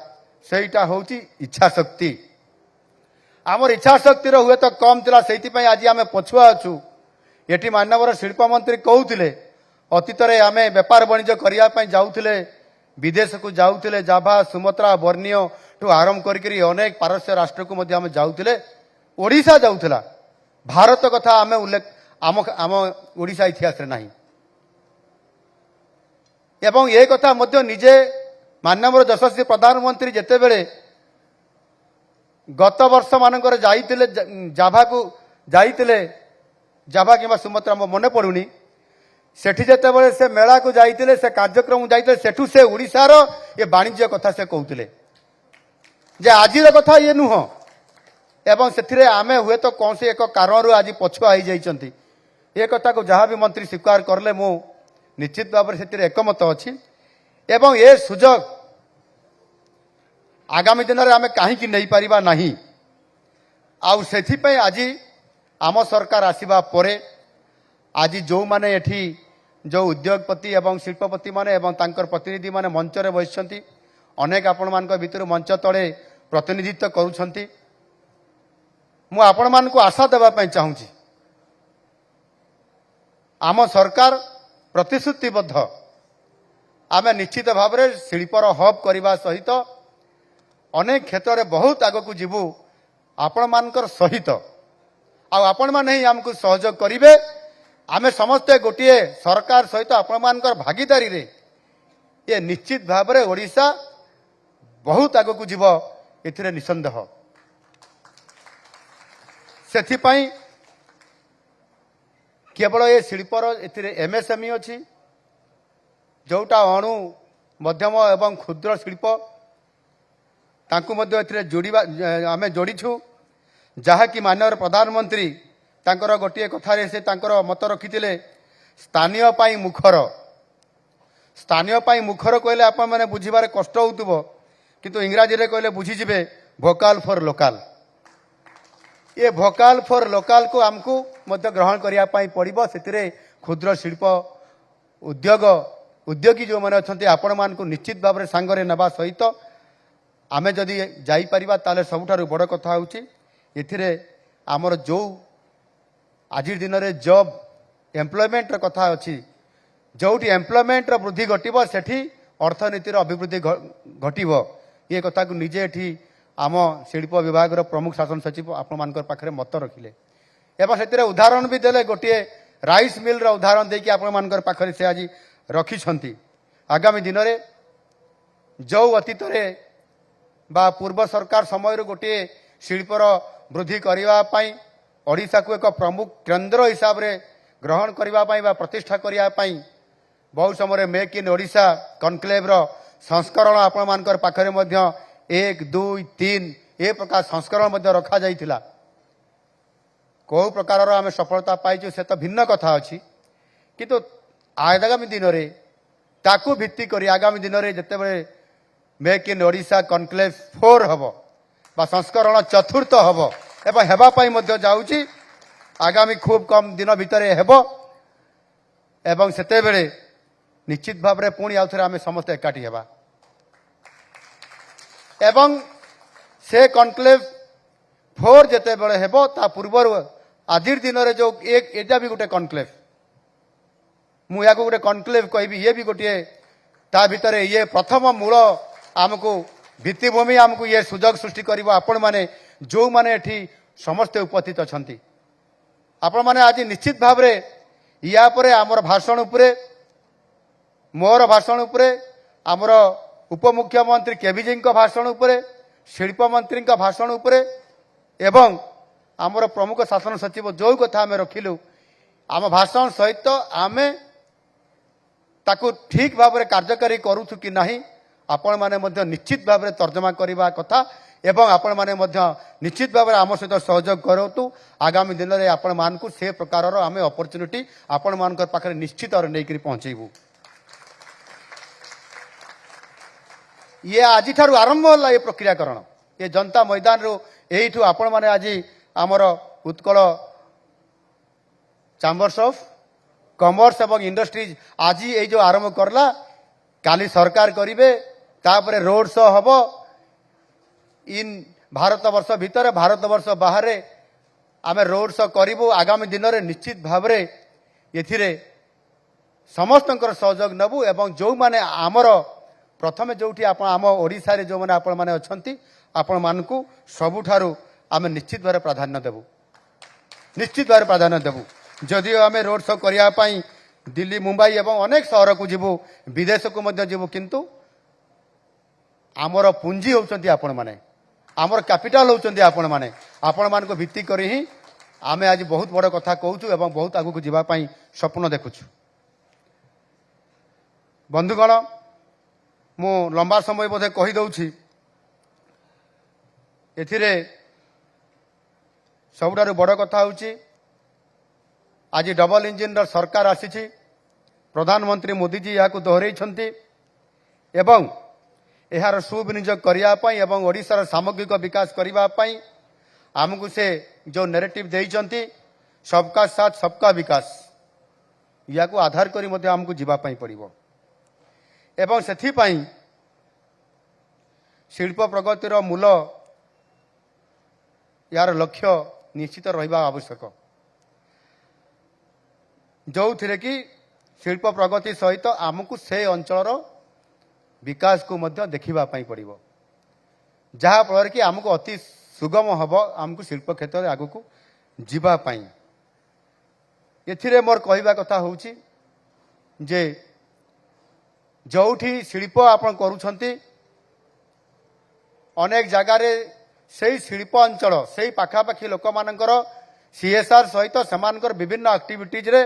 सेटा होची इच्छा शक्ति आमर इच्छा शक्ति हुए तो कम थिला सेइथिपाई आज आम पछुआ अच्छु एटी मानवर शिल्प मंत्री कहते अतीत में आम बेपार वाणिज्य करने जाऊे विदेश को जाऊे जाभा सुमात्रा बर्नियो ठू आरंभ करी अनेक पारस्य राष्ट्र को आम जाऊे ओडिशा जाऊला भारत कथा आम उल्लेख आम आम ओडिशा इतिहास रे नहीं एवं ए कथा मध्य निजे माननीय यशस्वी प्रधानमंत्री जितेबले गत वर्ष मानकर जाइतिले जाभा को जाइतिले जाभा किंवा सुमत्रा मो मन पड़ुनी सेठी जितेबले से मेला को जाइतिले से कार्यक्रम जाइतिले सेठू से ओडिशार ये वाणिज्य कथा से कहते जे आज कथा ये नुह एवं से आमे हुए तो कौन से एक कारण आज पछुआ हो जाइछंती ये कथा को जहाँ भी मंत्री स्वीकार करले मु निश्चित भाव से एकमत अच्छी एवं ये सुजोग आगामी दिन में आम कहीं नहीं पारिबा नहीं आउ से आज आम सरकार आसीबा परे आज जो माने एठी जो उद्योगपति एवं शिल्पपति माने एवं तांकर प्रतिनिधि माने मंच रे बसिछंती अनेक आपण मान भितर मंच तले प्रतिनिधित्व करूछंती मु आपण मान को आशा देबा पई चाहूची आम सरकार प्रतिश्रुतिबद्ध आम निश्चित भाव में शिल्पर हब करने सहित अनेक क्षेत्र में बहुत आग को जीवु आपण मानकर सहित आपण मैंने ही आमको सहयोग करेंगे आम समस्ते गोटे सरकार सहित आपण मानकर भागीदारी रे ये निश्चित भाव में ओडिशा बहुत आग को जीव ए निसंदेह से केवल ये शिल्पर एमएसएमई अच्छी जोटा अणु मध्यम एवं क्षुद्र शिल्प तांकु मध्य एथिरे जोड़िबा आमे जोड़ीछु जहाँकि माननीय प्रधानमंत्री तांकर गोटे कथारे से तांकर मत रखिथिले स्थानीय पाई मुखर कहले आपण माने बुझिबार कष्ट होउतबो किंतु इंग्राजी रे कहले बुझिजिबे भोकाल फॉर लोकल ये भोकाल फॉर लोकल को आमको मध्य ग्रहण करिया पाई पड़िबो सेतिरे क्षुद्र शिल्प उद्योगी जो मैंने अच्छा आपण मान को निश्चित भाव में सांगरे नवा सहित आमे जदि जाई परिबा ताले सबुठारु बड़ कथा होउची एथिरे आमर जो आज दिन में जॉब एम्प्लॉयमेंट कथा अच्छी जोटी एम्प्लॉयमेंट वृद्धि घटब सेठी अर्थनीतिर अभिवृद्धि घटब ये कथा को निजे एठी आम शिल्प विभाग प्रमुख शासन सचिव आपण मानकर पाखरे मत रखिले एवं से उदाहरण भी देले गोटे राइस मिल रो उदाहरण देकी आपण मानकर पाखरे से आज रखिछंती आगामी दिन में जो अतीत बा पूर्व सरकार समय गोटे शिल्पर वृद्धि करने ओडिशा को एक प्रमुख केन्द्र हिसाब से ग्रहण करने बा प्रतिष्ठा करने बहुत समय मेक इन ओडिशा कनक्लेव संस्करण आपण मानकर पाखरे मध्य 1 2 3 ए प्रकार संस्करण मध्य रखा जाइथिला को प्रकार आम सफलता पाइछु से तो भिन्न कथा अच्छी किंतु आगामी दिन में ताकू भित्ति करी आगामी दिन में जितेबले मेक इन ओडिशा कनक्लेव 4 हम बा संस्करण चतुर्थ हम एवं हेबापाई मध्य जाउची आगामी खूब कम दिन भितर हेब एवं सेतेबेले निश्चित भाव में पुणी आउथरे आमे समस्त एकाठी हेबा एवं से कनक्लेव 4 जितेबले हेब ता पूर्वर आज दिन में जो एक एटा भी गोटे कनक्लेव मु या गोटे कनक्लेव कहबी ये भी गोटे ता भितर ये प्रथम मूल आमको भित्तिभूमि आमको ये सुजोग सृष्टि करिवो आपण माने जो माने एठी समस्ते उपस्थित अछंती आपण माने आज निश्चित भाव में या परे आमर भाषण उपरे मोर भाषण उपरे आमर उपमुख्यमंत्री केविजी भाषण उपरे शिल्प मंत्री भाषण उपरे एवं आमर प्रमुख शासन सचिव जो कथा आम रखिलु आम भाषण सहित आमे ताकू ठीक भाव में कार्यकारी करूछु कि नहीं आपण माने मध्य निश्चित भाव में तर्जमा करने कथा एवं आपण माने मध्य निश्चित भाव में आम सहित सहयोग करूँ आगामी दिन में आपण मानकु से प्रकार आम अपॉर्चुनिटी आपण मानकर पाखरे निश्चित और नहीं पहुंचेबू ये आज ठारू आरंभ होला ये प्रक्रियाकरण ये जनता मैदान रो एठू आपण माने आज आमर उत्कल चैम्बर्स ऑफ कॉमर्स एवं इंडस्ट्रीज आज ये जो आरंभ करला काली सरकार करिवे तापरे रोड शो हबो इन भारत वर्ष भितर भारत वर्ष बाहर आमे रोड शो करिवो आगामी दिन में निश्चित भाव में एथिरे समस्तंकर सहयोग नबु एवं जो माने आमर प्रथमे जोठी आपण आम ओडिशा रे जो माने आपण माने अछंती आपण मानकु सबुठारु आमे निश्चित भाव प्राधान्य देबु निश्चित भाव प्राधान्य देबु जदि आमे रोड शो करिया पई दिल्ली मुंबई एवं अनेक सहर को जीवु विदेश को मध्य जीवु किंतु आमर पुंजी होउचंती आपण माने आमर कैपिटल होउचंती आपण मान को भित्ति करी ही आमे आज बहुत बड़ कथा कहूछु एवं बहुत आगु को जीवा पई स्वप्न देखुछु। बंधुगण मु लंबा समय बोधे कही दउछि एथिरे सबुठारु बड़ कथा होउछि आज डबल इंजिन र सरकार आसीछि प्रधानमंत्री मोदी जी याकु दोहराइछन्ति एवं एहार सुविनियोग करिया पई एवं ओडिशार सामग्रिक विकास करिवा पई आमको से जो नैरेटिव देइछन्ति सबका साथ सबका विकास याकु आधार करी मध्ये आमको जीवा पई पड़िबो एवं सेथि पई शिल्प प्रगतिर मूल यार लक्ष्य निश्चित रहिबा आवश्यक जो थिरे कि शिल्प प्रगति सहित आमको से अंचलर विकास को मध्य देखिबा पई पड़िबो जहा फल कि आमको अति सुगम हब आमको शिल्प क्षेत्र में आगु जीवा पई एथिरे मोर कहवा कथा होउछि जे जोठी शिल्प आपण करूछन्ति अनेक जगार से शिल्प अंचल से पाखापाखि लोक मानकर सीएसआर सहित सेमानकर विभिन्न एक्टिविटीज रे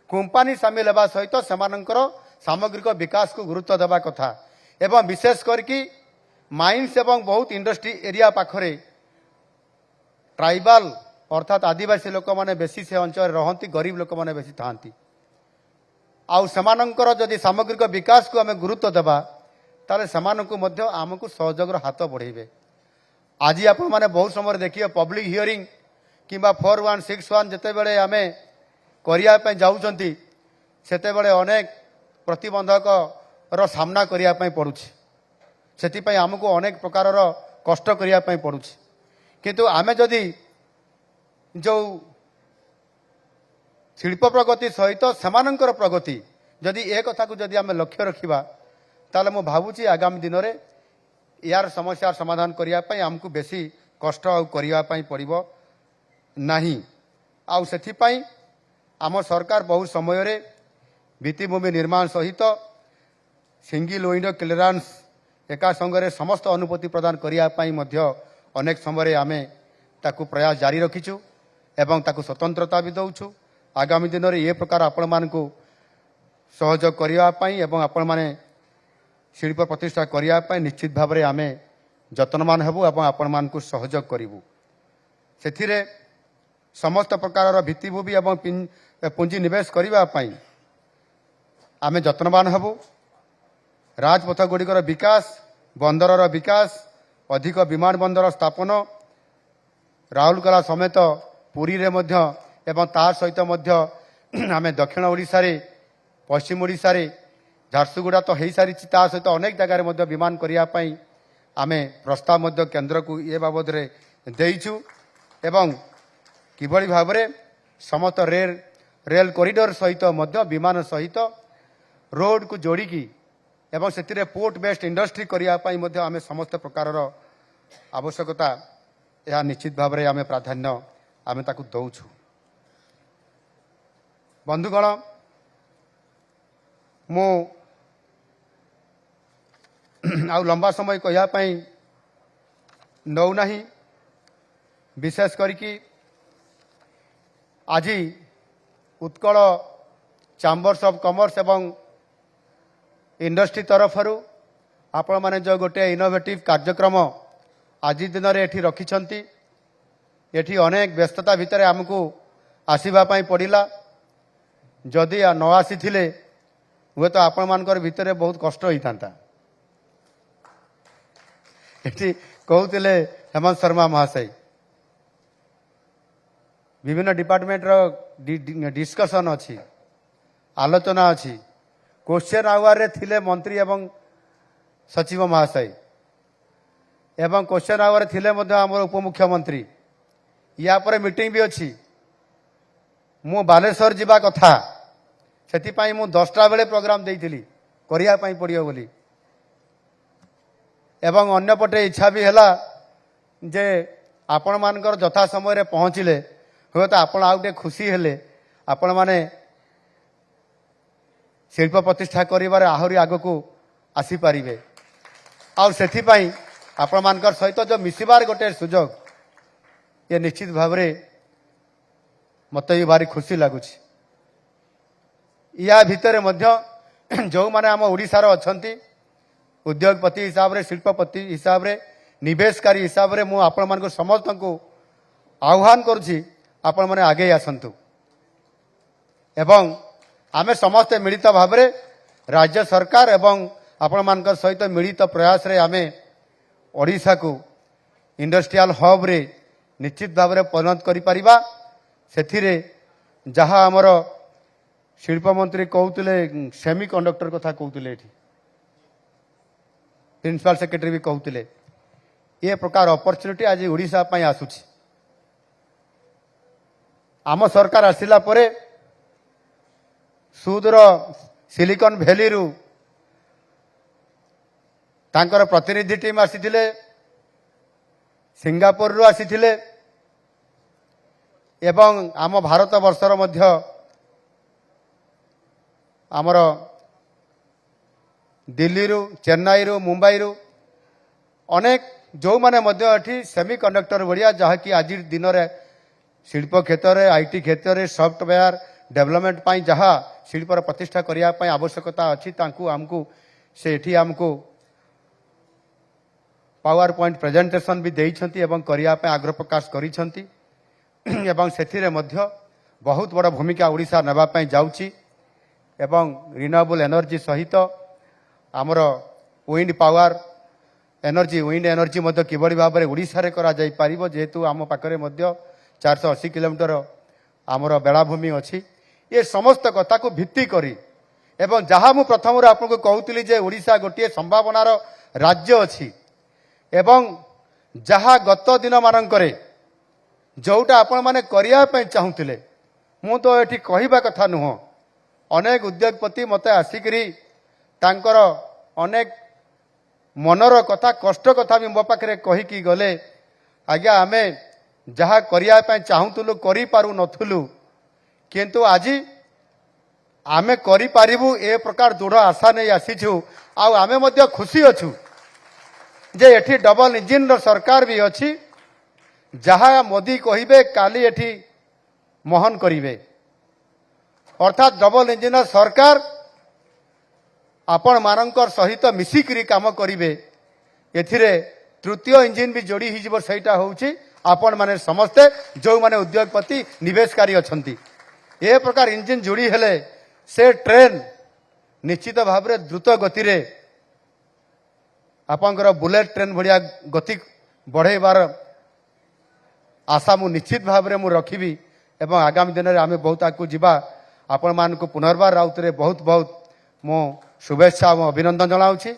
कंपनी सामिल हेबा सहित सेमानकर सामग्रिक विकास को गुरुत्व देवा कथा एवं विशेष करके माइंस एवं बहुत इंडस्ट्री एरिया पाखरे ट्राइबल अर्थात आदिवासी लोक माने बेसी से अंचल रहंती गरीब लोक माने बेसी थांती आउ सेमानकर जदि सामग्रिक विकास को आमे गुरुत्व देबा ताले सेमानकु मध्य आमको सहयोगर हाथ बढ़ेबे। आज आपण माने बहुत समय देखिए पब्लिक हियरिंग किंबा 4161 जते बेले आमे करिया पे जाउचंती सेते बेले अनेक प्रतिबंधक रो सामना करिया पे पड़ुछि सेति पई आमको अनेक प्रकार रो कष्ट करिया पे पड़ुछि किंतु आमे जदि जो शिल्प प्रगति सहित सेमानंकर प्रगति जदि ए कथा को जदि आमे लक्ष्य रखिबा ताले मो भाबुछि आगामी दिन रे यार समस्या समाधान करिया पई आमको बेसी कष्ट आ करिया पई पड़िबो नाही आउ सेथि पई आम सरकार बहुत समय रे भित्तिभूमि निर्माण सहित सिंगल विंडो क्लियरेंस एका संगे समस्त अनुमति प्रदान करिया पई मध्य अनेक समय आमे ताकू प्रयास जारी रखिछु एवं ताकू स्वतंत्रता भी दउछु आगामी दिन रे ये प्रकार आपण मानकू सहयोग करिया पई एवं आपण माने शिल्प प्रतिष्ठा करिया पई निश्चित भाव रे आमे जतनमान हेबु एवं आपण मानकू सहयोग करिवु सेथिरे समस्त प्रकार भित्तिभूमि एवं पुंजी निवेश करिवा पई आमे जतनवान हेबु राजपथ गुड़िकर विकास बंदरर विकास अधिक विमान बंदर स्थापन राउरकेला समेत पुरी रे मध्य एवं तार सहित मध्य आमे दक्षिण ओडिशा रे पश्चिम ओडिशा रे झारसुगुड़ा तो हो सारी ता सहित अनेक जगार मध्य विमान करिया पई आमे प्रस्ताव मध्य केंद्र को ये बाबद रे देइछु एवं किभଳି भाबरे समस्त रेल कॉरिडोर सहित मध्य विमान सहित रोड को जोड़िकी एवं से पोर्ट बेस्ड इंडस्ट्री करिया पई मध्य आमे समस्त प्रकार आवश्यकता यह निश्चित भाव में आमे प्राधान्य आमे ताकू दउछु। बंधुगण मु आउ लंबा समय कहया पई नौ नाही विशेष करके आज उत्कल चैम्बर्स ऑफ कॉमर्स एवं इंडस्ट्री तरफरु आपण माने जो गोटे इनोवेटिव कार्यक्रम आज दिन में एठी रखिछंती एठी अनेक व्यस्तता भितर आमको आसीबा पई पड़िला जदि न आसी थिले हुए तो आपण मानकर भितर बहुत कष्ट होइतांता एठी कहउतिले हेमंत शर्मा महाशय विभिन्न डिपार्टमेंट रो डिस्कशन अच्छी आलोचना अच्छी क्वेश्चन आवर रे थिले मंत्री एवं सचिव महाशय एवं क्वेश्चन आवर थिले मध्य हमर उपमुख्यमंत्री या पर मीटिंग भी अच्छी मु बालेश्वर जीवा कथा सेति पई मु 10टा बेले प्रोग्राम देइथिली करिया पई पड़ियो बोली एवं अन्य पटे इच्छा भी हैला जे आपण मानकर यथा समय रे पहुँचिले हुए तो आपण आउटे खुशी हेले आपण माने शिल्प प्रतिष्ठा करिबारे आहुरी आगकू आसीपारे आउ आपण मानकर सहित जो मिसिबार गोटे सुजोग ये निश्चित भाव मत भी भारी खुशी लगुच या भितर जो माने आम ओडिशार अछंती उद्योगपति हिसाब रे शिल्पपति हिसाब रे निवेशकारी हिसाब रे मु आपण मान समस्त को आह्वान करुछि आपण माने आगे आसंतु एवं आमे समस्त मिलित भाव रे राज्य सरकार एवं आपण मान सहित मिलित प्रयास रे आमे ओडिशा को इंडस्ट्रियल हब रे निश्चित भाव रे परिणत करि परिबा सेथिरे जहाँ आमर शिल्प मंत्री कहते सेमी कंडक्टर कथा कहते प्रिंसिपल सेक्रेटरी भी कहते ये प्रकार अपॉर्चुनिटी आज ओडिशा पई आसुछि आम सरकार आसिला परे सुदूर सिलिकॉन वैली रु तांकर प्रतिनिधि टीम आसीथिले सिंगापुर रु आसीथिले एवं आम भारत वर्षर मध्य आमर दिल्ली रु चेन्नई रु मुंबई रु अनेक जो माने मध्य एठी सेमी कंडक्टर बढ़िया जहाँकि आज दिन में शिल्प क्षेत्र में आईटी क्षेत्र में सॉफ्टवेयर डेवलपमेंट पाई जहाँ शिल्पर प्रतिष्ठा करने आवश्यकता अच्छी आमको से एठी आमको पावर पॉइंट प्रेजेंटेशन भी देइछंती एवं करिया पे आग्रह प्रकाश करिछंती एवं सेथिरे मध्य बहुत बड़ भूमिका ओडिशा नेबा पई जाउची एवं रिन्यूएबल एनर्जी सहित आमर wind power energy wind energy मध्य किबड़ी भाव में ओडिशा रे करा जाई पारिबो जेहेतु आम पाखरे मध्य 480 किलोमीटर आमर बेलाभूमि अच्छी ये समस्त कथा को भित्ति करी एवं जहाँ मु प्रथम आपको कहूली जे ओडिशा गोटे संभावनार राज्य अच्छी एवं जहाँ गत दिन मानकरे जोटा आपण माने करिया पे चाहूतिले मु तो एठी कहिबा कथा नुह अनेक उद्योगपति मते आसिकरी तांकर अनेक मनर कथा कष्ट कथा भी मो पाखरे कहिकी गले आज्ञा आमे जहाँ करिया पे चाहूतुलु करि पारु नथुलु किंतु आज आमे करि पारिबु ए प्रकार दृढ़ आशा नहीं आसीछु आउ आमे मध्य खुशी अछु जे एठी डबल इंजिन सरकार भी अच्छी जहाँ मोदी कहिबे काली एठी मोहन करिवे अर्थात डबल इंजिन सरकार आपण मानकर सहित मिसिकरी काम करिवे एथिरे तृतीय इंजिन भी जोड़ी हिजिबो सेटा होउची आपण माने समस्ते जो माने उद्योगपति निवेशकारी अछंती ए प्रकार इंजिन जोड़ी हेले से ट्रेन निश्चित भाव रे द्रुत गति रे आपंकर बुलेट ट्रेन भड़िया गति बढ़ेबार आशा मु निश्चित भाव रे मु रखिबी एवं आगामी दिन में आमे बहुत आगु जीवा आपण मान को पुनर्बार राउतरे बहुत बहुत मो शुभेच्छा और अभिनंदन जनाऊँगी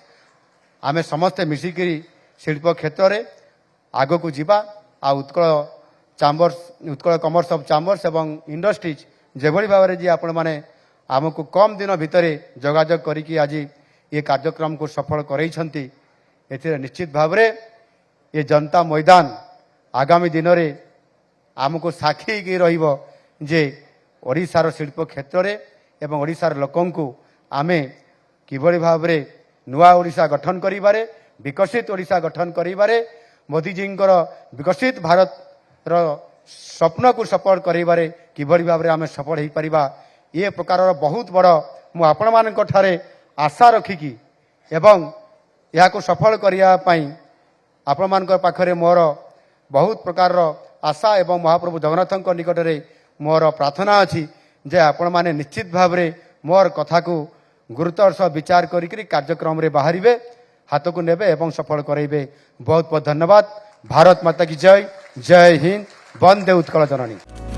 आमे समस्ते मिसिकी शिल्प क्षेत्र में आग को जीवा आ Utkal chambers Utkal commerce of chambers एवं इंडस्ट्रीज जेभली भाव में जी आपण माने आमको कम दिन भितर जोगाजोग करिकी आज ये कार्यक्रम को सफल करैछंती एथिरे निश्चित भाव में ये जनता मैदान आगामी दिन में आमको साक्षी की रहिबो जे ओडिशार शिल्प क्षेत्र में एवं ओडिशार लोकंकु आमे किभली भाव में नुआ ओडिशा गठन करिबारे विकसित ओडिशा गठन करिबारे मोदी जींकर विकसित भारत रो स्वप्न को सफल करिबारे किभली भाव में आमे सफल हो पारिबा ये प्रकार बहुत बड़ मु आपण मानक ठारे आशा रखिकी एवं या को सफल करिया पई आपण मानक पाखरे मोर बहुत प्रकार आशा एवं महाप्रभु जगन्नाथ निकट में मोर प्रार्थना अच्छी जे आपण माने निश्चित भाव में मोर कथा को गुरुत्वर सह विचार करी कार्यक्रम रे बाहरिबे हाथ को नेबे एवं सफल करेबे बहुत बहुत धन्यवाद। भारत माता की जय। जय हिंद। वंदे उत्कल जननी।